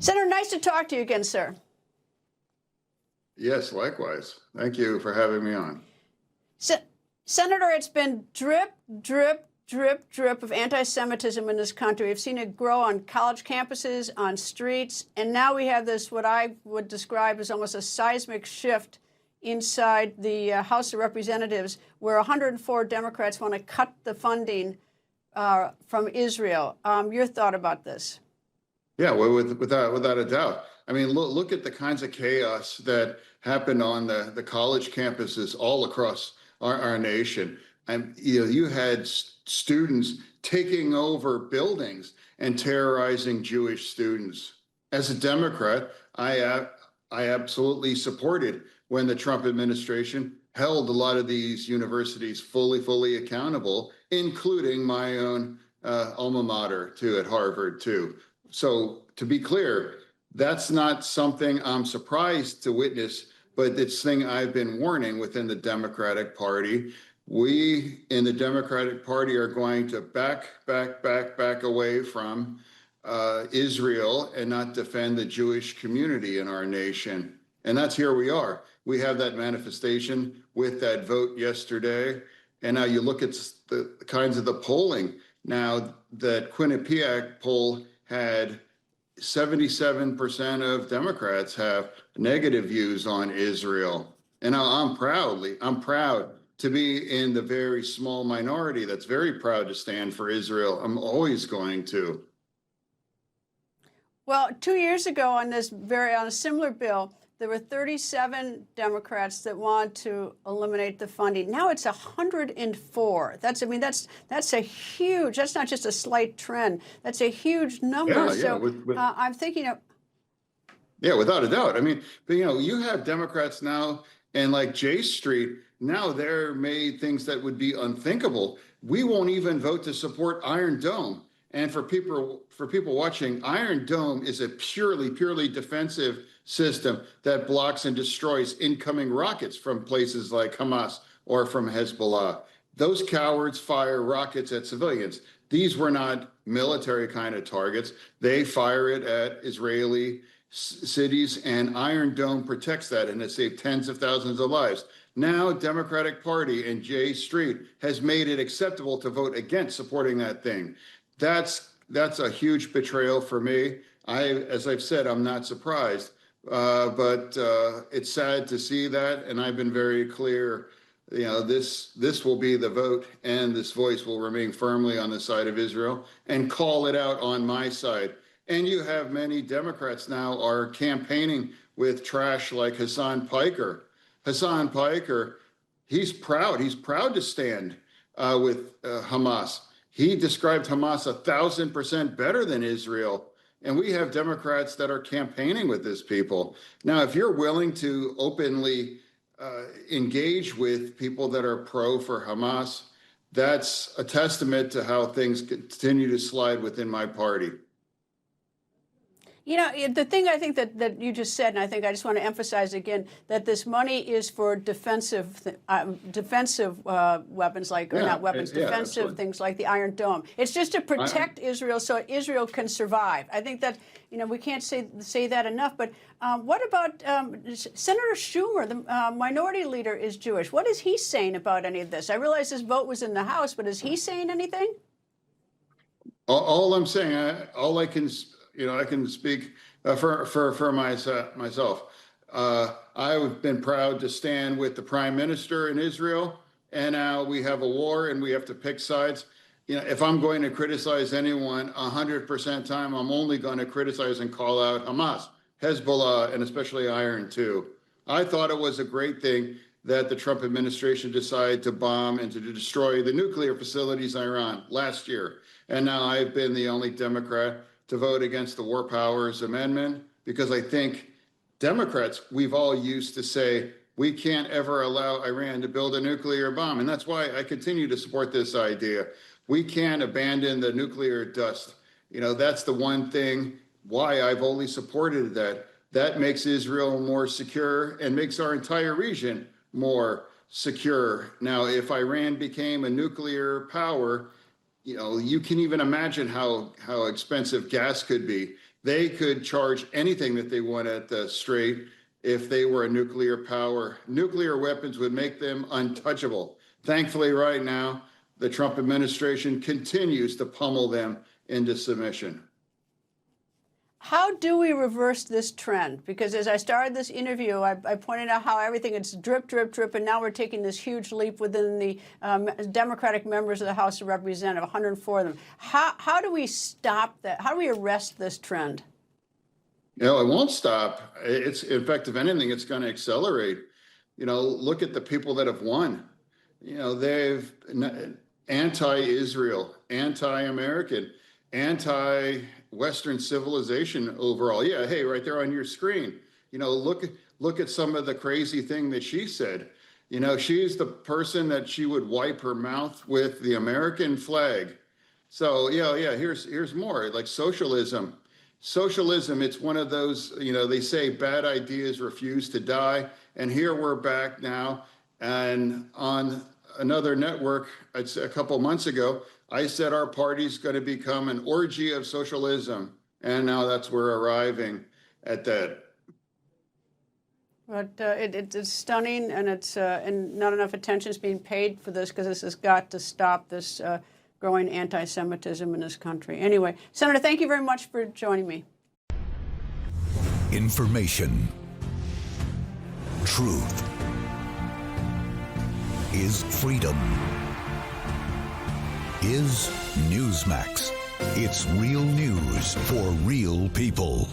Senator, nice to talk to you again, sir. Yes, likewise. Thank you for having me on. Senator, it's been drip, drip, drip, drip of anti-Semitism in this country. We've seen it grow on college campuses, on streets, and now we have this, what I would describe as almost a seismic shift inside the House of Representatives, where 104 Democrats want to cut the funding from Israel. Your thought about this? Yeah, well, without a doubt. I mean, look at the kinds of chaos that happened on the college campuses all across our nation. And you had students taking over buildings and terrorizing Jewish students. As a Democrat, I absolutely supported when the Trump administration held a lot of these universities fully accountable, including my own alma mater too, at Harvard too. So to be clear, that's not something I'm surprised to witness, but it's thing I've been warning within the Democratic Party. We in the Democratic Party are going to back away from Israel and not defend the Jewish community in our nation. And that's here we are. We have that manifestation with that vote yesterday. And now you look at the kinds of the polling. Now that Quinnipiac poll had 77% of Democrats have negative views on Israel. And I'm proud to be in the very small minority that's very proud to stand for Israel. I'm always going to. Well, 2 years ago on a similar bill, there were 37 Democrats that want to eliminate the funding. Now it's 104. That's a huge, that's not just a slight trend. That's a huge number. I'm thinking of. Yeah, without a doubt. I mean, but, you have Democrats now and like J Street, now they're made things that would be unthinkable. We won't even vote to support Iron Dome. And for people watching, Iron Dome is a purely defensive system that blocks and destroys incoming rockets from places like Hamas or from Hezbollah. Those cowards fire rockets at civilians. These were not military kind of targets. They fire it at Israeli cities, and Iron Dome protects that, and it saved tens of thousands of lives. Now, Democratic Party and J Street has made it acceptable to vote against supporting that thing. That's a huge betrayal for me. As I've said, I'm not surprised. But it's sad to see that, and I've been very clear. This will be the vote, and this voice will remain firmly on the side of Israel and call it out on my side. And you have many Democrats now are campaigning with trash like Hassan Piker. Hassan Piker, he's proud to stand with Hamas. He described Hamas 1,000% better than Israel. And we have Democrats that are campaigning with these people. Now, if you're willing to openly engage with people that are pro for Hamas, that's a testament to how things continue to slide within my party. The thing I think that you just said, and I think I just want to emphasize again, that this money is for defensive weapons, defensive things like the Iron Dome. It's just to protect Israel so Israel can survive. I think that, we can't say that enough. But what about Senator Schumer, the minority leader, is Jewish? What is he saying about any of this? I realize this vote was in the House, but is he saying anything? All I'm saying, I can speak for myself. I've been proud to stand with the prime minister in Israel, and now we have a war and we have to pick sides. If I'm going to criticize anyone 100% time, I'm only going to criticize and call out Hamas, Hezbollah, and especially Iron too. I thought it was a great thing that the Trump administration decided to bomb and to destroy the nuclear facilities in Iran last year. And now I've been the only Democrat to vote against the War Powers Amendment, because I think Democrats, we've all used to say, we can't ever allow Iran to build a nuclear bomb. And that's why I continue to support this idea. We can't abandon the nuclear dust. That's the one thing why I've only supported that. That makes Israel more secure and makes our entire region more secure. Now, if Iran became a nuclear power, you can even imagine how expensive gas could be. they could charge anything that they want at the Strait if they were a nuclear power. Nuclear weapons would make them untouchable. Thankfully, right now, the Trump administration continues to pummel them into submission. How do we reverse this trend? Because as I started this interview, I pointed out how everything is drip, drip, drip, and now we're taking this huge leap within the Democratic members of the House of Representatives, 104 of them. How do we stop that? How do we arrest this trend? You know, it won't stop. It's, in fact, if anything, it's going to accelerate. You know, look at the people that have won. You know, they've anti-Israel, anti-American, anti-Western civilization overall. Yeah, hey, right there on your screen. You know, look at some of the crazy thing that she said. You know, she's the person that she would wipe her mouth with the American flag. So yeah, here's more like socialism. Socialism, it's one of those, you know, they say bad ideas refuse to die. And here we're back now. And on another network, I'd say a couple months ago, I said our party's going to become an orgy of socialism. And now that's we're arriving at that. But it's stunning, and and not enough attention is being paid for this, because this has got to stop, this growing anti-Semitism in this country. Anyway, Senator, thank you very much for joining me. Information. Truth is freedom. Is Newsmax. It's real news for real people.